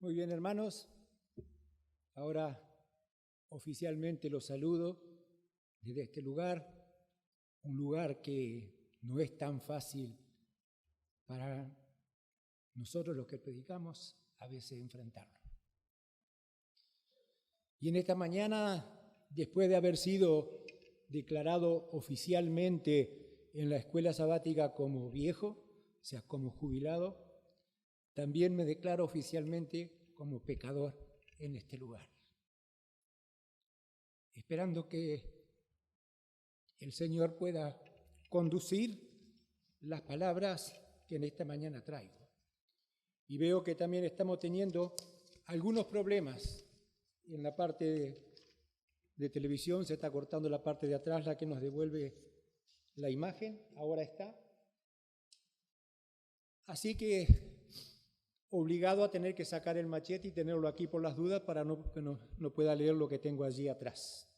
Muy bien, hermanos. Ahora oficialmente los saludo desde este lugar, un lugar que no es tan fácil para nosotros los que predicamos a veces enfrentarlo. Y en esta mañana, después de haber sido declarado oficialmente en la escuela sabática como viejo, o sea, como jubilado, también me declaro oficialmente como pecador en este lugar, esperando que el Señor pueda conducir las palabras que en esta mañana traigo. Y veo que también estamos teniendo algunos problemas en la parte de televisión. Se está cortando la parte de atrás, la que nos devuelve la imagen. Ahora está. Así que obligado a tener que sacar el machete y tenerlo aquí por las dudas para que no pueda leer lo que tengo allí atrás.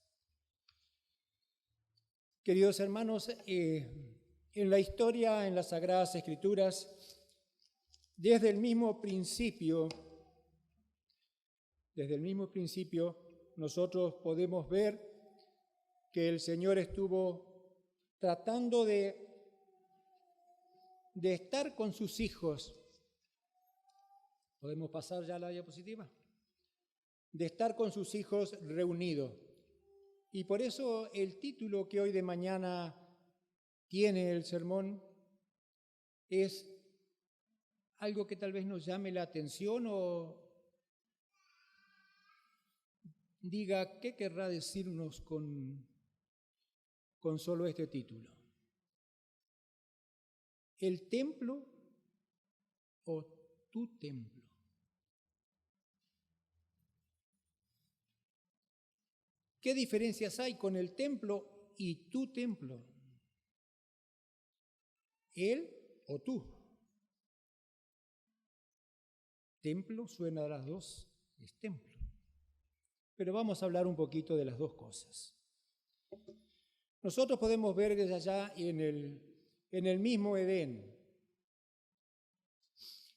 Queridos hermanos, en la historia, en las Sagradas Escrituras, desde el mismo principio, nosotros podemos ver que el Señor estuvo tratando de estar con sus hijos. ¿Podemos pasar ya a la diapositiva? De estar con sus hijos reunidos. Y por eso el título que hoy de mañana tiene el sermón es algo que tal vez nos llame la atención o diga qué querrá decirnos con solo este título. ¿El templo o tu templo? ¿Qué diferencias hay con el templo y tu templo? ¿Él o tú? Templo suena a las dos, es templo. Pero vamos a hablar un poquito de las dos cosas. Nosotros podemos ver desde allá en el mismo Edén.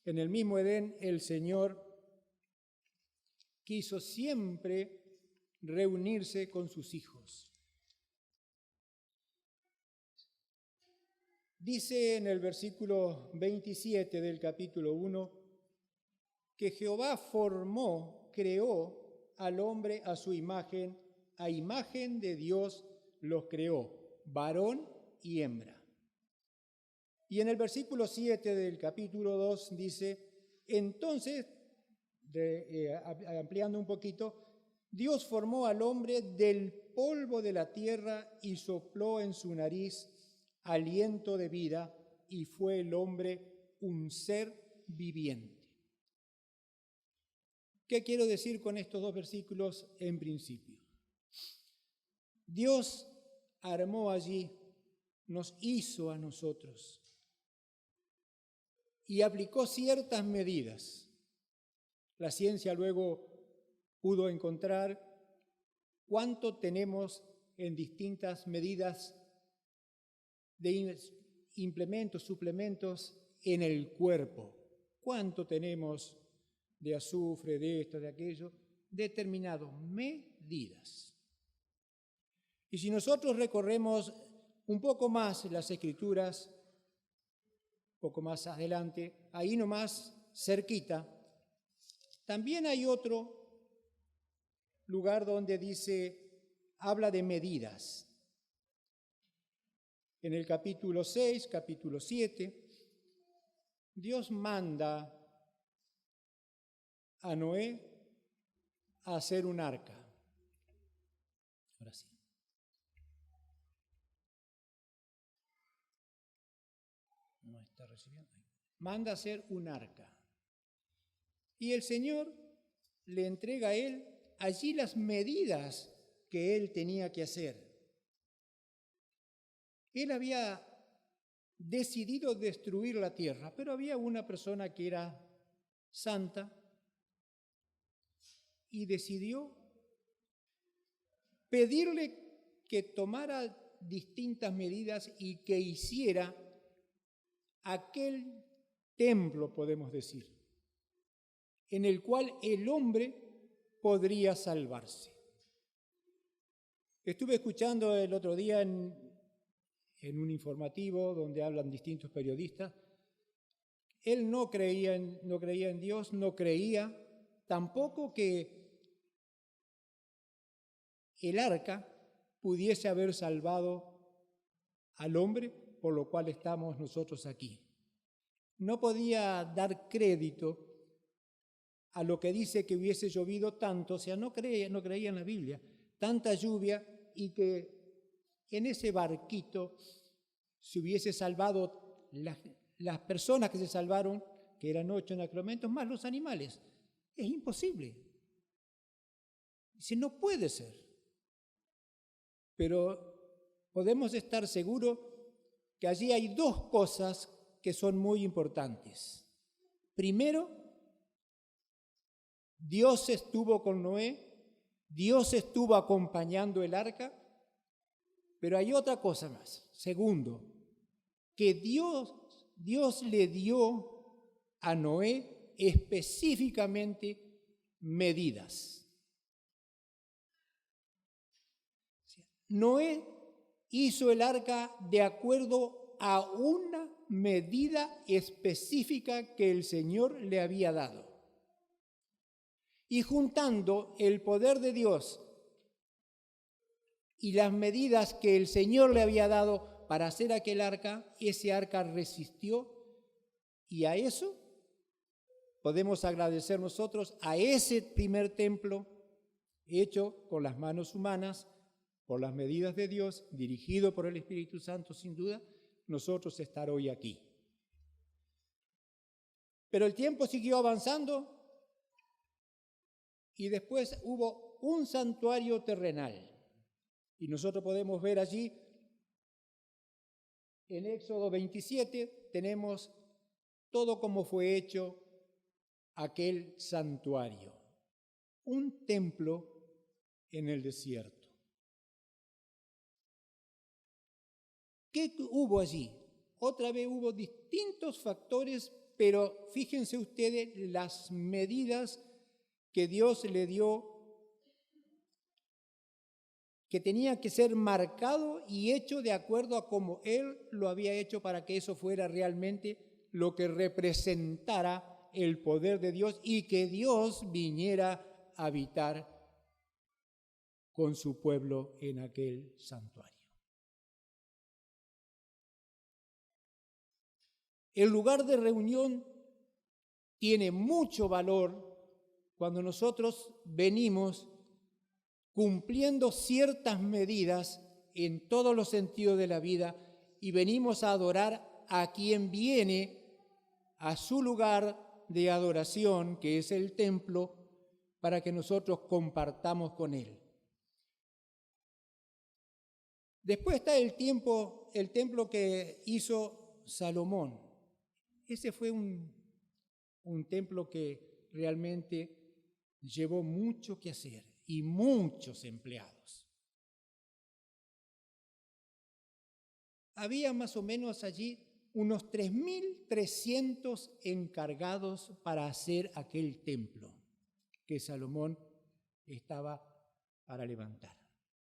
En el mismo Edén el Señor quiso siempre reunirse con sus hijos. Dice en el versículo 27 del capítulo 1 que Jehová creó al hombre a su imagen, a imagen de Dios los creó, varón y hembra. Y en el versículo 7 del capítulo 2 dice, entonces, ampliando un poquito, Dios formó al hombre del polvo de la tierra y sopló en su nariz aliento de vida, y fue el hombre un ser viviente. ¿Qué quiero decir con estos dos versículos en principio? Dios armó allí, nos hizo a nosotros y aplicó ciertas medidas. La ciencia luego pudo encontrar cuánto tenemos en distintas medidas de implementos, suplementos en el cuerpo. Cuánto tenemos de azufre, de esto, de aquello, determinadas medidas. Y si nosotros recorremos un poco más las Escrituras, un poco más adelante, ahí nomás, cerquita, también hay otro lugar donde habla de medidas. En el capítulo 6, capítulo 7, Dios manda a Noé a hacer un arca. Ahora sí. No está recibiendo. Manda a hacer un arca. Y el Señor le entrega a él allí las medidas que él tenía que hacer. Él había decidido destruir la tierra, pero había una persona que era santa y decidió pedirle que tomara distintas medidas y que hiciera aquel templo, podemos decir. en el cual el hombre podría salvarse. Estuve escuchando el otro día en un informativo donde hablan distintos periodistas. Él no creía en Dios, no creía tampoco que el arca pudiese haber salvado al hombre, por lo cual estamos nosotros aquí. No podía dar crédito a lo que dice que hubiese llovido tanto, o sea, no creía en la Biblia, tanta lluvia, y que en ese barquito se hubiese salvado las personas que se salvaron, que eran 8 en aquel momento, más los animales. Es imposible. Dice, no puede ser. Pero podemos estar seguros que allí hay dos cosas que son muy importantes. Primero, Dios estuvo con Noé, Dios estuvo acompañando el arca, pero hay otra cosa más. Segundo, que Dios le dio a Noé específicamente medidas. Noé hizo el arca de acuerdo a una medida específica que el Señor le había dado. Y juntando el poder de Dios y las medidas que el Señor le había dado para hacer aquel arca, ese arca resistió, y a eso podemos agradecer nosotros, a ese primer templo hecho con las manos humanas, por las medidas de Dios, dirigido por el Espíritu Santo, sin duda, nosotros estar hoy aquí. Pero el tiempo siguió avanzando y después hubo un santuario terrenal. Y nosotros podemos ver allí, en Éxodo 27, tenemos todo como fue hecho aquel santuario. Un templo en el desierto. ¿Qué hubo allí? Otra vez hubo distintos factores, pero fíjense ustedes las medidas que Dios le dio, que tenía que ser marcado y hecho de acuerdo a cómo Él lo había hecho para que eso fuera realmente lo que representara el poder de Dios y que Dios viniera a habitar con su pueblo en aquel santuario. El lugar de reunión tiene mucho valor cuando nosotros venimos cumpliendo ciertas medidas en todos los sentidos de la vida y venimos a adorar a quien viene a su lugar de adoración, que es el templo, para que nosotros compartamos con él. Después está el templo que hizo Salomón. Ese fue un templo que realmente llevó mucho que hacer y muchos empleados. Había más o menos allí unos 3.300 encargados para hacer aquel templo que Salomón estaba para levantar.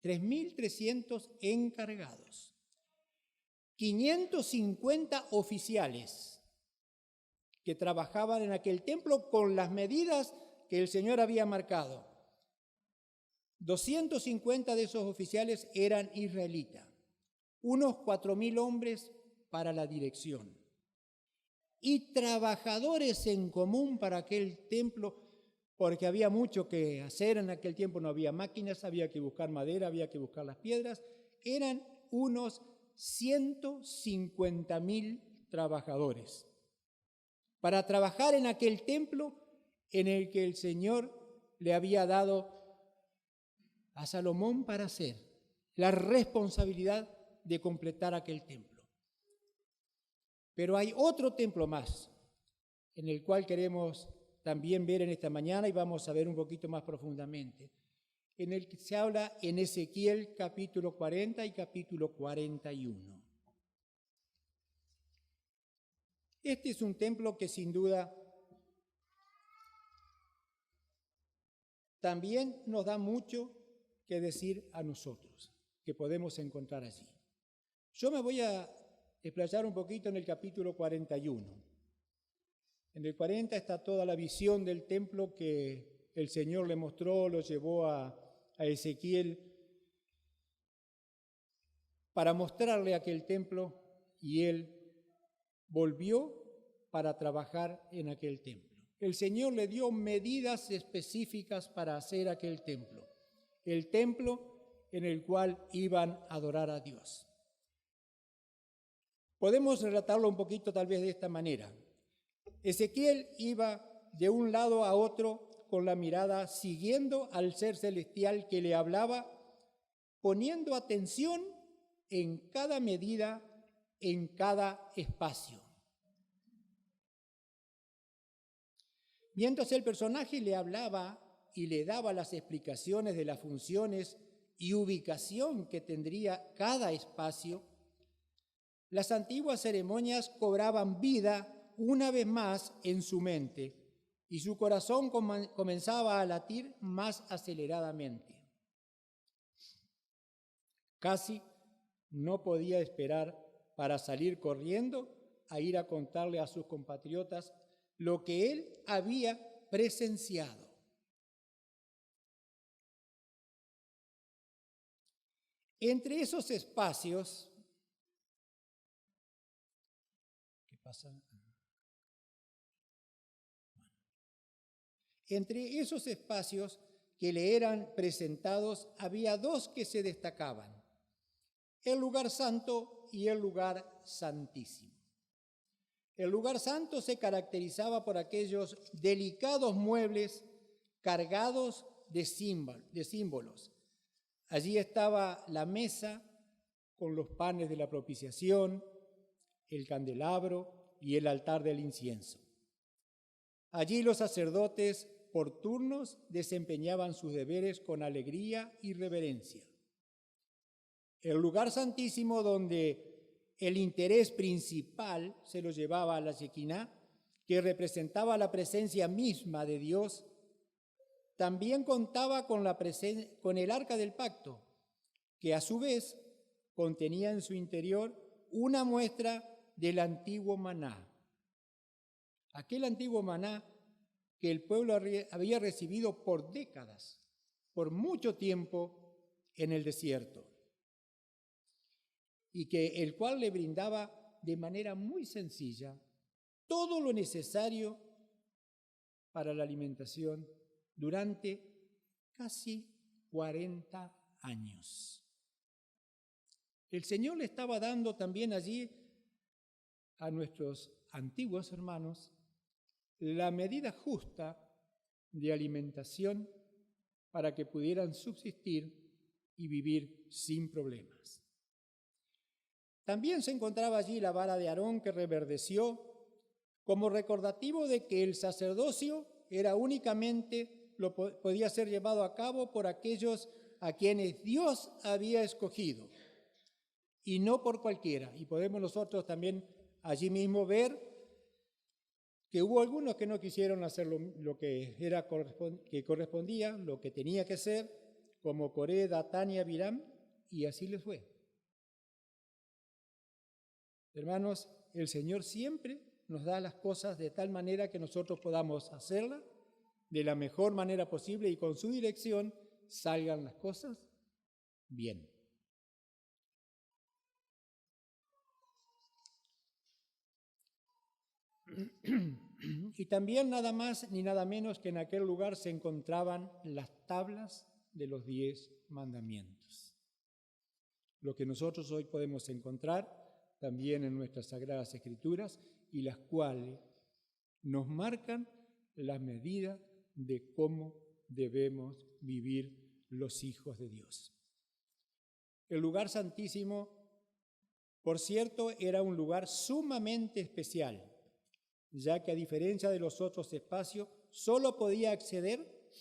3.300 encargados. 550 oficiales que trabajaban en aquel templo con las medidas que el Señor había marcado. 250 de esos oficiales eran israelitas, unos 4.000 hombres para la dirección y trabajadores en común para aquel templo, porque había mucho que hacer en aquel tiempo, no había máquinas, había que buscar madera, había que buscar las piedras, eran unos 150.000 trabajadores para trabajar en aquel templo en el que el Señor le había dado a Salomón para hacer la responsabilidad de completar aquel templo. Pero hay otro templo más, en el cual queremos también ver en esta mañana y vamos a ver un poquito más profundamente, en el que se habla en Ezequiel capítulo 40 y capítulo 41. Este es un templo que sin duda también nos da mucho que decir a nosotros, que podemos encontrar allí. Yo me voy a explayar un poquito en el capítulo 41. En el 40 está toda la visión del templo que el Señor le mostró, lo llevó a Ezequiel para mostrarle aquel templo, y él volvió para trabajar en aquel templo. El Señor le dio medidas específicas para hacer aquel templo, el templo en el cual iban a adorar a Dios. Podemos relatarlo un poquito tal vez de esta manera. Ezequiel iba de un lado a otro con la mirada siguiendo al ser celestial que le hablaba, poniendo atención en cada medida, en cada espacio. Mientras el personaje le hablaba y le daba las explicaciones de las funciones y ubicación que tendría cada espacio, las antiguas ceremonias cobraban vida una vez más en su mente y su corazón comenzaba a latir más aceleradamente. Casi no podía esperar para salir corriendo a ir a contarle a sus compatriotas lo que él había presenciado. Entre esos espacios, ¿qué pasa? Entre esos espacios que le eran presentados había dos que se destacaban: el lugar santo y el lugar santísimo. El lugar santo se caracterizaba por aquellos delicados muebles cargados de símbolos. Allí estaba la mesa con los panes de la propiciación, el candelabro y el altar del incienso. Allí los sacerdotes por turnos desempeñaban sus deberes con alegría y reverencia. El lugar santísimo, donde el interés principal se lo llevaba a la Shekinah, que representaba la presencia misma de Dios, también contaba con el Arca del Pacto, que a su vez contenía en su interior una muestra del antiguo maná. Aquel antiguo maná que el pueblo había recibido por décadas, por mucho tiempo en el desierto, y que el cual le brindaba de manera muy sencilla todo lo necesario para la alimentación durante casi 40 años. El Señor le estaba dando también allí a nuestros antiguos hermanos la medida justa de alimentación para que pudieran subsistir y vivir sin problemas. También se encontraba allí la vara de Aarón que reverdeció como recordativo de que el sacerdocio era únicamente podía ser llevado a cabo por aquellos a quienes Dios había escogido y no por cualquiera. Y podemos nosotros también allí mismo ver que hubo algunos que no quisieron hacer lo que correspondía, lo que tenía que ser, como Coré, Datán y Abiram, y así les fue. Hermanos, el Señor siempre nos da las cosas de tal manera que nosotros podamos hacerlas de la mejor manera posible y con su dirección salgan las cosas bien. Y también nada más ni nada menos que en aquel lugar se encontraban las tablas de los 10 mandamientos. Lo que nosotros hoy podemos encontrar también en nuestras Sagradas Escrituras y las cuales nos marcan las medidas de cómo debemos vivir los hijos de Dios. El lugar santísimo, por cierto, era un lugar sumamente especial, ya que a diferencia de los otros espacios, solo podía acceder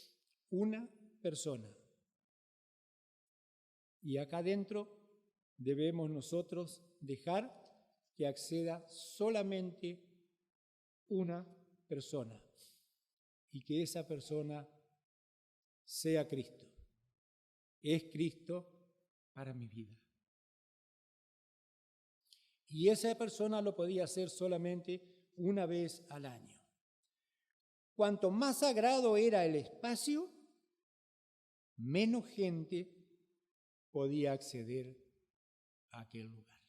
una persona. Y acá adentro debemos nosotros dejar que acceda solamente una persona y que esa persona sea Cristo. Es Cristo para mi vida. Y esa persona lo podía hacer solamente una vez al año. Cuanto más sagrado era el espacio, menos gente podía acceder a aquel lugar.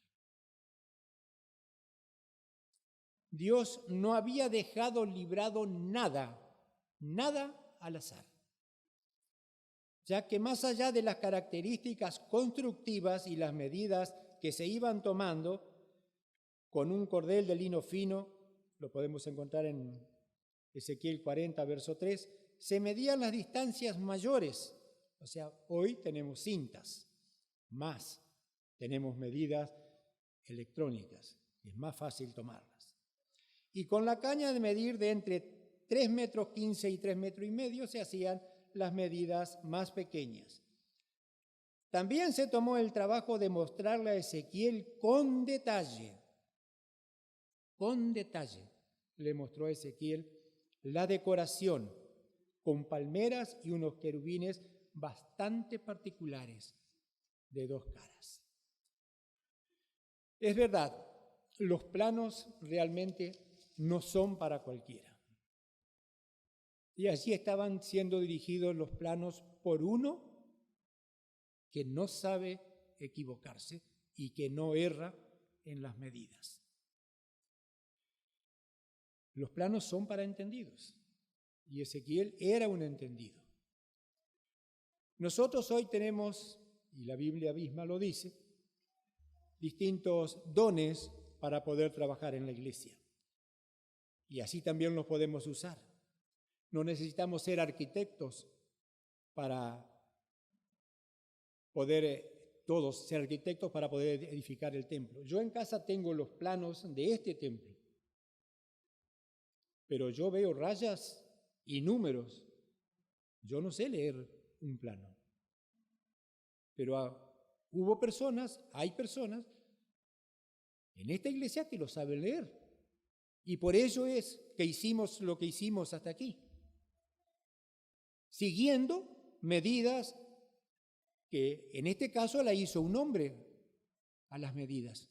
Dios no había dejado librado nada al azar, ya que más allá de las características constructivas y las medidas que se iban tomando, con un cordel de lino fino, lo podemos encontrar en Ezequiel 40, verso 3, se medían las distancias mayores. O sea, hoy tenemos cintas, más tenemos medidas electrónicas, es más fácil tomarlas. Y con la caña de medir de entre 3,15 metros y 3,5 metros se hacían las medidas más pequeñas. También se tomó el trabajo de mostrarle a Ezequiel con detalle, le mostró a Ezequiel la decoración con palmeras y unos querubines bastante particulares de 2 caras. Es verdad, los planos realmente no son para cualquiera. Y allí estaban siendo dirigidos los planos por uno que no sabe equivocarse y que no erra en las medidas. Los planos son para entendidos, y Ezequiel era un entendido. Nosotros hoy tenemos, y la Biblia misma lo dice, distintos dones para poder trabajar en la iglesia. Y así también los podemos usar. No necesitamos ser arquitectos para poder, todos ser arquitectos para poder edificar el templo. Yo en casa tengo los planos de este templo, pero yo veo rayas y números. Yo no sé leer un plano. Pero hay personas en esta iglesia que lo saben leer. Y por ello es que hicimos lo que hicimos hasta aquí, siguiendo medidas que en este caso la hizo un hombre a las medidas.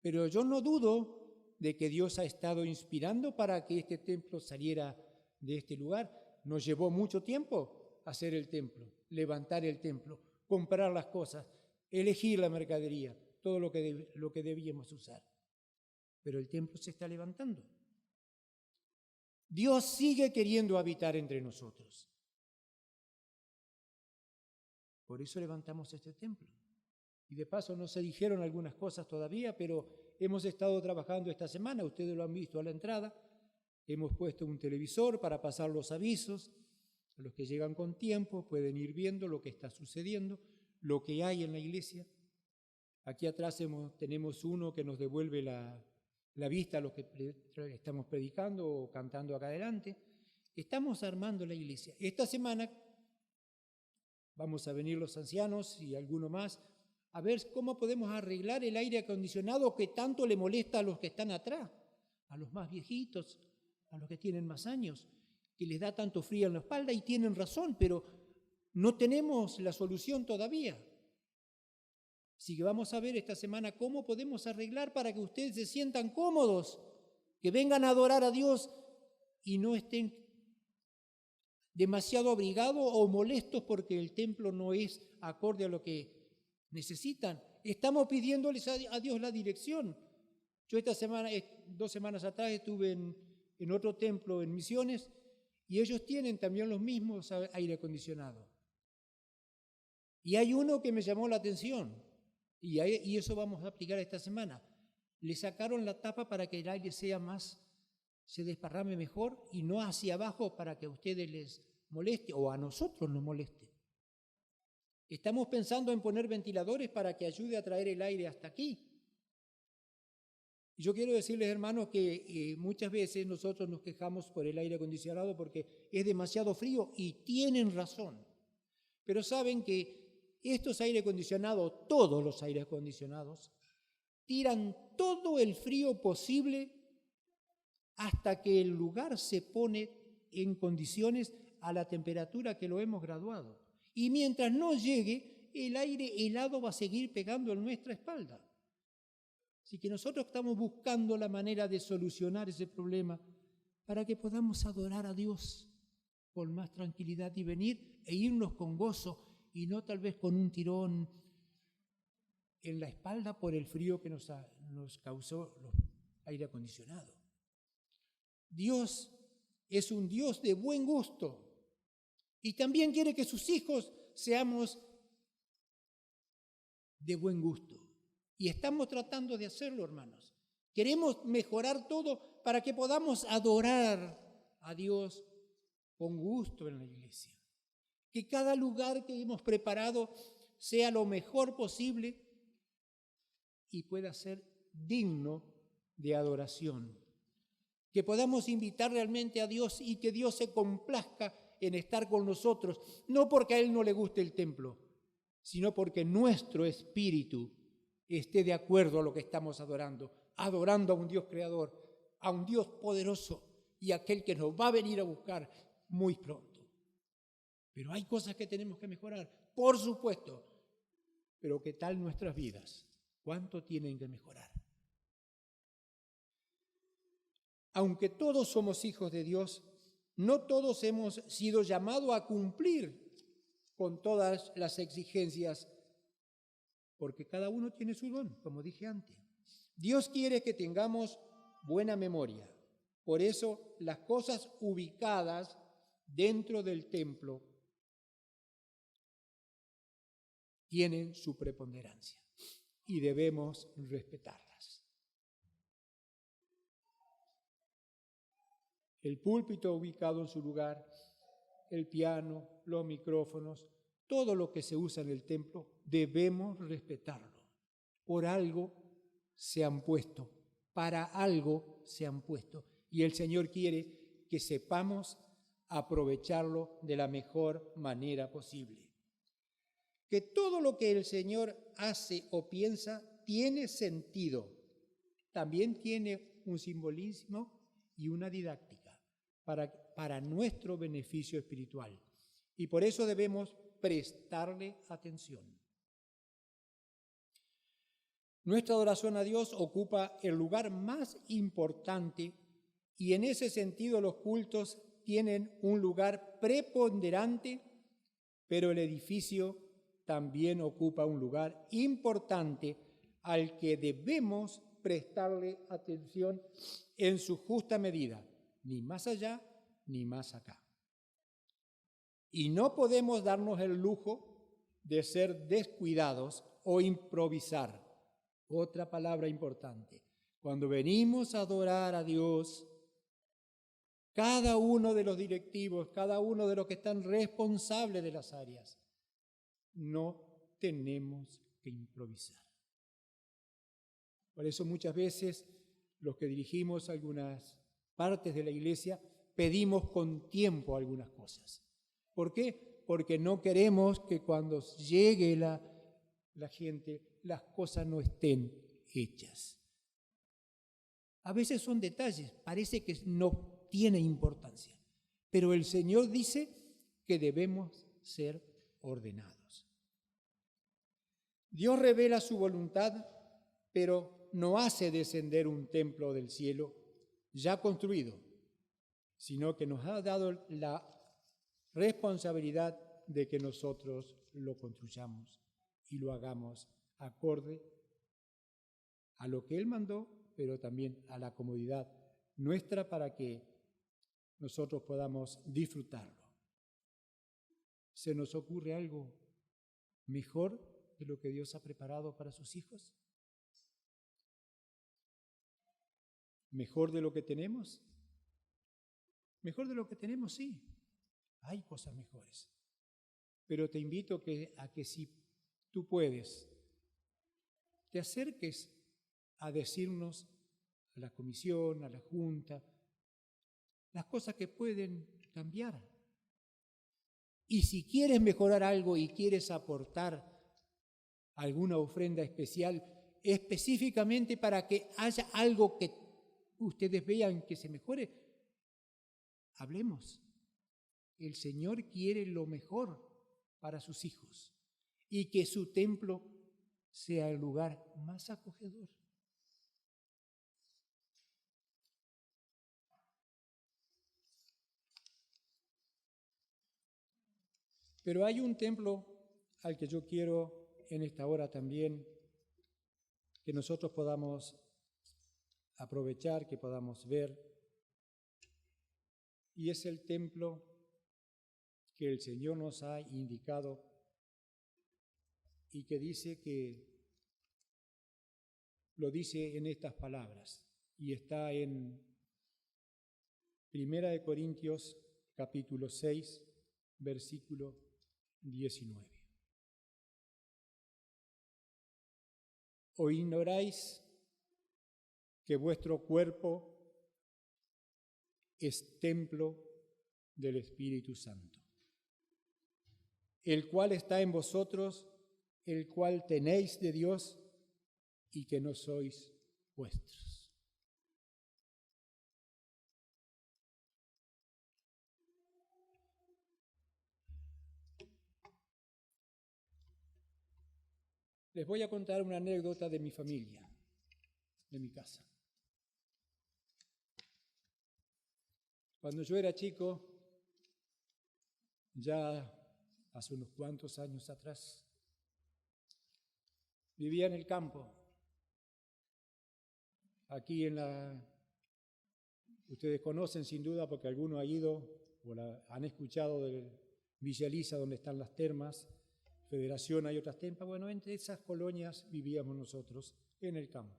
Pero yo no dudo de que Dios ha estado inspirando para que este templo saliera de este lugar. Nos llevó mucho tiempo hacer el templo, levantar el templo, comprar las cosas, elegir la mercadería, todo lo que debíamos usar. Pero el templo se está levantando. Dios sigue queriendo habitar entre nosotros. Por eso levantamos este templo. Y de paso no se dijeron algunas cosas todavía, pero hemos estado trabajando esta semana, ustedes lo han visto a la entrada, hemos puesto un televisor para pasar los avisos, a los que llegan con tiempo pueden ir viendo lo que está sucediendo, lo que hay en la iglesia. Aquí atrás tenemos uno que nos devuelve la vista a lo que estamos predicando o cantando acá adelante. Estamos armando la iglesia. Esta semana vamos a venir los ancianos y alguno más a ver cómo podemos arreglar el aire acondicionado que tanto le molesta a los que están atrás, a los más viejitos, a los que tienen más años, que les da tanto frío en la espalda y tienen razón, pero no tenemos la solución todavía. Así que vamos a ver esta semana cómo podemos arreglar para que ustedes se sientan cómodos, que vengan a adorar a Dios y no estén demasiado abrigados o molestos porque el templo no es acorde a lo que necesitan. Estamos pidiéndoles a Dios la dirección. Yo esta semana, 2 semanas atrás, estuve en otro templo en Misiones y ellos tienen también los mismos aire acondicionado. Y hay uno que me llamó la atención y eso vamos a aplicar esta semana. Le sacaron la tapa para que el aire se desparrame mejor y no hacia abajo para que a ustedes les moleste o a nosotros nos moleste. Estamos pensando en poner ventiladores para que ayude a traer el aire hasta aquí. Y yo quiero decirles, hermanos, que muchas veces nosotros nos quejamos por el aire acondicionado porque es demasiado frío y tienen razón. Pero saben que estos aire acondicionados, todos los aire acondicionados, tiran todo el frío posible hasta que el lugar se pone en condiciones a la temperatura que lo hemos graduado. Y mientras no llegue, el aire helado va a seguir pegando en nuestra espalda. Así que nosotros estamos buscando la manera de solucionar ese problema para que podamos adorar a Dios con más tranquilidad y venir e irnos con gozo y no tal vez con un tirón en la espalda por el frío que nos causó el aire acondicionado. Dios es un Dios de buen gusto y también quiere que sus hijos seamos de buen gusto. Y estamos tratando de hacerlo, hermanos. Queremos mejorar todo para que podamos adorar a Dios con gusto en la iglesia. Que cada lugar que hemos preparado sea lo mejor posible y pueda ser digno de adoración. Que podamos invitar realmente a Dios y que Dios se complazca en estar con nosotros, no porque a Él no le guste el templo, sino porque nuestro espíritu esté de acuerdo a lo que estamos adorando a un Dios creador, a un Dios poderoso y aquel que nos va a venir a buscar muy pronto. Pero hay cosas que tenemos que mejorar, por supuesto, pero ¿qué tal nuestras vidas? ¿Cuánto tienen que mejorar? Aunque todos somos hijos de Dios, no todos hemos sido llamados a cumplir con todas las exigencias, porque cada uno tiene su don, como dije antes. Dios quiere que tengamos buena memoria. Por eso las cosas ubicadas dentro del templo tienen su preponderancia y debemos respetarlas. El púlpito ubicado en su lugar, el piano, los micrófonos, todo lo que se usa en el templo, debemos respetarlo. Por algo se han puesto, para algo se han puesto. Y el Señor quiere que sepamos aprovecharlo de la mejor manera posible. Que todo lo que el Señor hace o piensa tiene sentido. También tiene un simbolismo y una didáctica para nuestro beneficio espiritual. Y por eso debemos prestarle atención. Nuestra adoración a Dios ocupa el lugar más importante y en ese sentido los cultos tienen un lugar preponderante, pero el edificio también ocupa un lugar importante al que debemos prestarle atención en su justa medida, ni más allá ni más acá. Y no podemos darnos el lujo de ser descuidados o improvisar. Otra palabra importante. Cuando venimos a adorar a Dios, cada uno de los directivos, cada uno de los que están responsables de las áreas, no tenemos que improvisar. Por eso muchas veces los que dirigimos algunas partes de la iglesia pedimos con tiempo algunas cosas. ¿Por qué? Porque no queremos que cuando llegue la gente, las cosas no estén hechas. A veces son detalles, parece que no tiene importancia, pero el Señor dice que debemos ser ordenados. Dios revela su voluntad, pero no hace descender un templo del cielo ya construido, sino que nos ha dado la responsabilidad de que nosotros lo construyamos y lo hagamos acorde a lo que Él mandó, pero también a la comodidad nuestra para que nosotros podamos disfrutarlo. ¿Se nos ocurre algo mejor de lo que Dios ha preparado para sus hijos? ¿Mejor de lo que tenemos? Mejor de lo que tenemos, sí. Hay cosas mejores. Pero te invito a que si tú puedes, te acerques a decirnos a la comisión, a la junta, las cosas que pueden cambiar. Y si quieres mejorar algo y quieres aportar alguna ofrenda especial, específicamente para que haya algo que ustedes vean que se mejore, hablemos. El Señor quiere lo mejor para sus hijos y que su templo sea el lugar más acogedor. Pero hay un templo al que yo quiero en esta hora también que nosotros podamos aprovechar, que podamos ver, y es el templo que el Señor nos ha indicado y que dice que lo dice en estas palabras, y está en 1 Corintios capítulo 6, versículo 19. ¿O ignoráis que vuestro cuerpo es templo del Espíritu Santo, el cual está en vosotros, el cual tenéis de Dios y que no sois vuestros? Les voy a contar una anécdota de mi familia, de mi casa. Cuando yo era chico, ya hace unos cuantos años atrás, vivía en el campo. Aquí ustedes conocen sin duda porque alguno ha ido o han escuchado de Villa Elisa, donde están las termas, Federación, hay otras termas. Bueno, entre esas colonias vivíamos nosotros en el campo.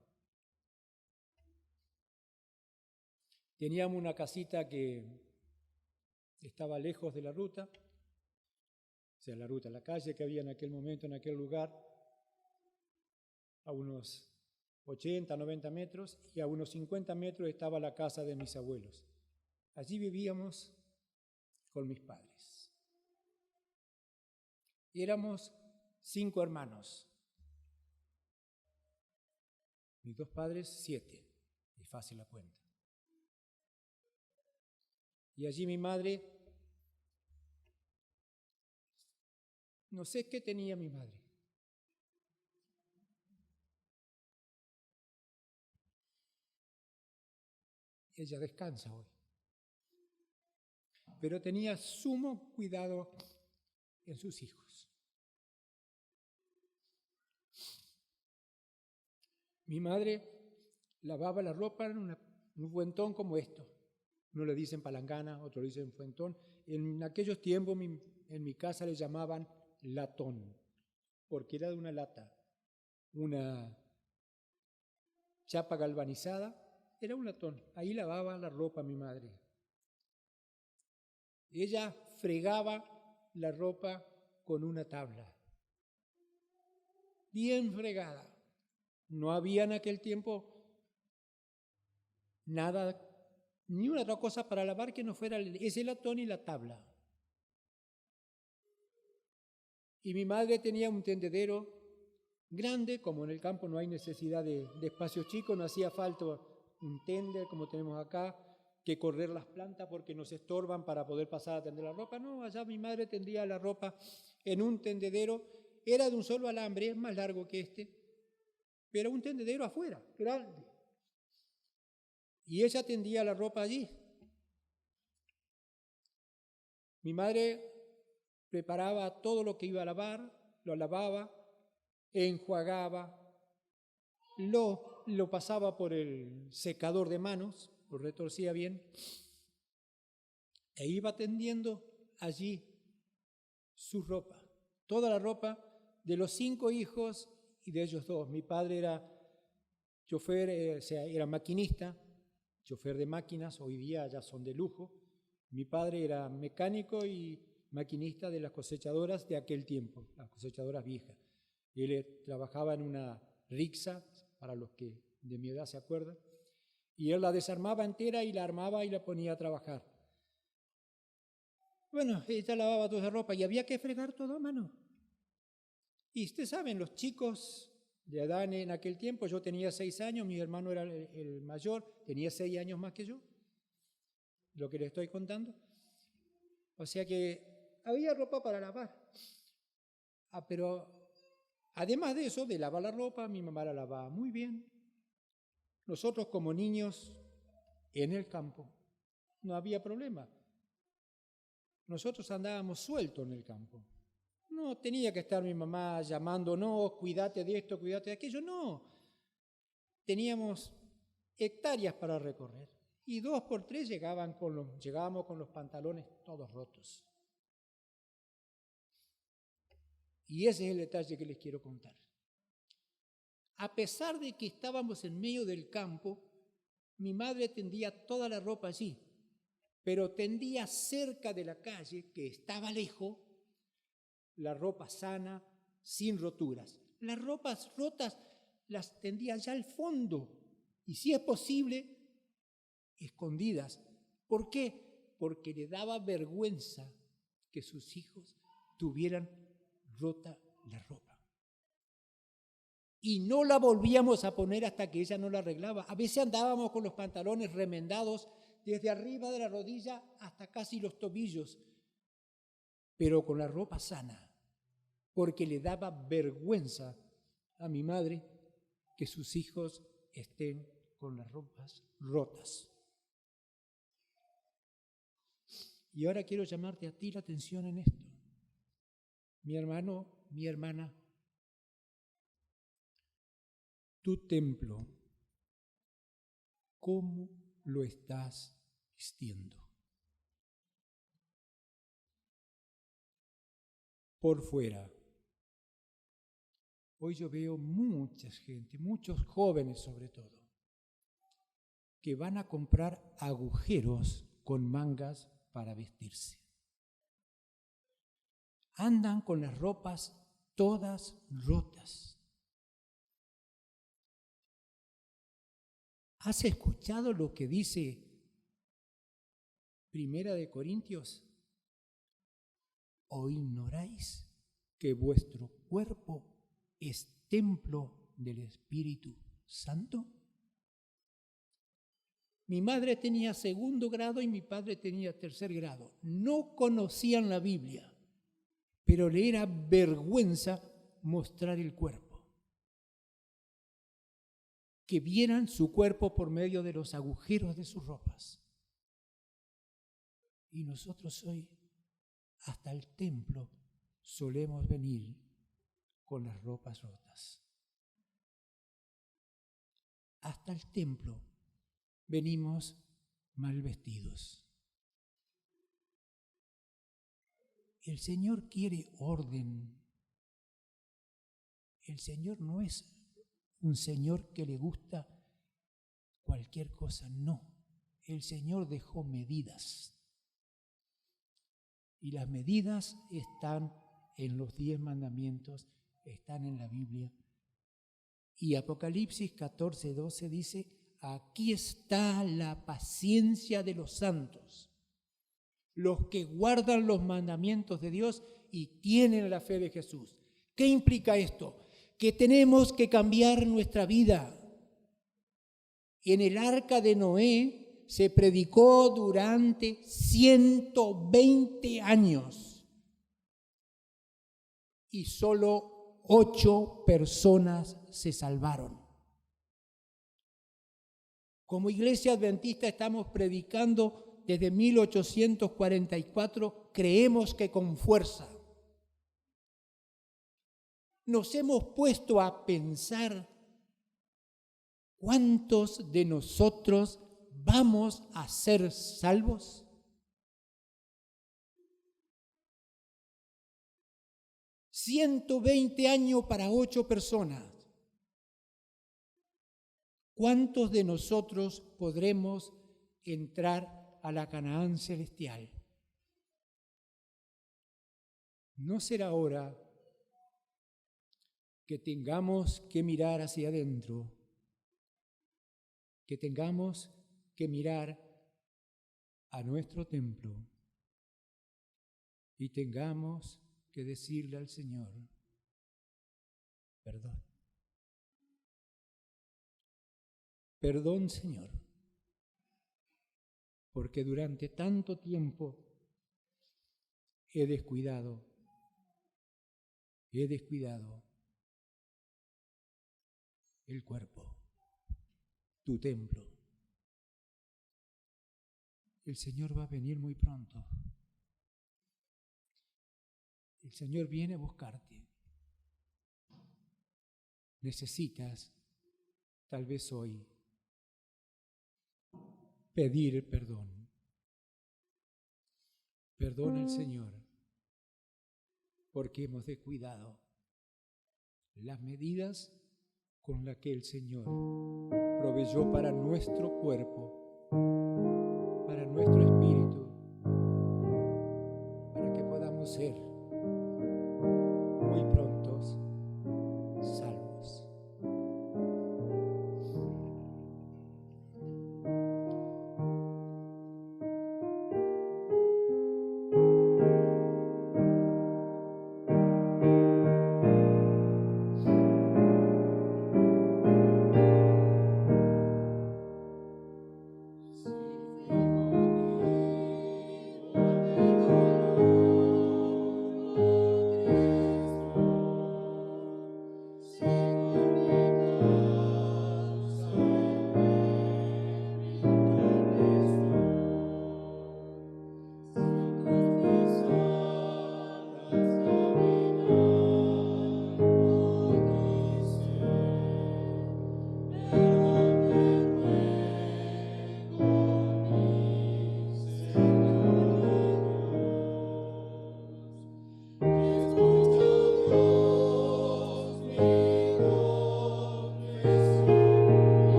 Teníamos una casita que estaba lejos de la ruta, o sea, la calle que había en aquel momento, en aquel lugar, a unos 80, 90 metros, y a unos 50 metros estaba la casa de mis abuelos. Allí vivíamos con mis padres. Y éramos 5 hermanos. Mis 2 padres, 7. Es fácil la cuenta. Y allí mi madre, no sé qué tenía mi madre. Ella descansa hoy. Pero tenía sumo cuidado en sus hijos. Mi madre lavaba la ropa en un fuentón como esto. Uno le dicen palangana, otro le dicen fuentón. En aquellos tiempos en mi casa le llamaban latón, porque era de una lata, una chapa galvanizada, era un latón. Ahí lavaba la ropa mi madre. Ella fregaba la ropa con una tabla, bien fregada. No había en aquel tiempo nada, ni una otra cosa para lavar que no fuera ese latón y la tabla. Y mi madre tenía un tendedero grande, como en el campo no hay necesidad de espacios chicos, no hacía falta un tender como tenemos acá, que correr las plantas porque nos estorban para poder pasar a tender la ropa. No, allá mi madre tendía la ropa en un tendedero, era de un solo alambre, es más largo que este, pero un tendedero afuera, grande. Y ella tendía la ropa allí. Mi madre preparaba todo lo que iba a lavar, lo lavaba, enjuagaba, lo pasaba por el secador de manos, lo retorcía bien, e iba tendiendo allí su ropa, toda la ropa de los 5 hijos y de ellos 2. Mi padre era chofer, o sea, era maquinista, chofer de máquinas, hoy día ya son de lujo. Mi padre era mecánico y maquinista de las cosechadoras de aquel tiempo, las cosechadoras viejas. Él trabajaba en una rixa, para los que de mi edad se acuerdan, y él la desarmaba entera y la armaba y la ponía a trabajar. Bueno, ella lavaba toda esa ropa y había que fregar todo a mano. Y ustedes saben, los chicos de edad en aquel tiempo, yo tenía 6 años, mi hermano era el mayor, tenía 6 años más que yo. lo que le estoy contando. O sea que había ropa para lavar. Pero además de eso, de lavar la ropa, mi mamá la lavaba muy bien. Nosotros como niños en el campo no había problema. Nosotros andábamos sueltos en el campo. No tenía que estar mi mamá llamándonos, cuídate de esto, cuídate de aquello. No. Teníamos hectáreas para recorrer. Y 2 por 3 llegábamos con los pantalones todos rotos. Y ese es el detalle que les quiero contar. A pesar de que estábamos en medio del campo, mi madre tendía toda la ropa allí, pero tendía cerca de la calle, que estaba lejos, la ropa sana, sin roturas. Las ropas rotas las tendía allá al fondo, y si es posible, escondidas. ¿Por qué? Porque le daba vergüenza que sus hijos tuvieran rota la ropa. Y no la volvíamos a poner hasta que ella no la arreglaba. A veces andábamos con los pantalones remendados desde arriba de la rodilla hasta casi los tobillos, pero con la ropa sana, porque le daba vergüenza a mi madre que sus hijos estén con las ropas rotas. Y ahora quiero llamarte a ti la atención en esto. Mi hermano, mi hermana, tu templo, ¿cómo lo estás vistiendo? Por fuera. Hoy yo veo mucha gente, muchos jóvenes sobre todo, que van a comprar agujeros con mangas para vestirse. Andan con las ropas todas rotas. ¿Has escuchado lo que dice Primera de Corintios? ¿O ignoráis que vuestro cuerpo es templo del Espíritu Santo? Mi madre tenía 2º grado y mi padre tenía 3er grado. No conocían la Biblia, pero le era vergüenza mostrar el cuerpo. Que vieran su cuerpo por medio de los agujeros de sus ropas. Y nosotros hoy, hasta el templo, solemos venir con las ropas rotas. Hasta el templo venimos mal vestidos. El Señor quiere orden. El Señor no es un Señor que le gusta cualquier cosa, no. El Señor dejó medidas. Y las medidas están en los 10 mandamientos, están en la Biblia. Y Apocalipsis 14:12 dice, aquí está la paciencia de los santos, los que guardan los mandamientos de Dios y tienen la fe de Jesús. ¿Qué implica esto? Que tenemos que cambiar nuestra vida. En el arca de Noé se predicó durante 120 años y solo 8 personas se salvaron. Como Iglesia Adventista estamos predicando desde 1844, creemos que con fuerza. Nos hemos puesto a pensar ¿cuántos de nosotros vamos a ser salvos? $120 años para 8 personas. ¿Cuántos de nosotros podremos entrar a la Canaán celestial? ¿No será hora que tengamos que mirar hacia adentro? Que tengamos que mirar a nuestro templo y tengamos que decirle al Señor, perdón. Perdón, Señor. porque durante tanto tiempo he descuidado el cuerpo, tu templo. El Señor va a venir muy pronto. El Señor viene a buscarte. Necesitas, tal vez hoy, pedir perdón. Perdona al Señor, porque hemos descuidado las medidas con las que el Señor proveyó para nuestro cuerpo, para nuestro espíritu, para que podamos ser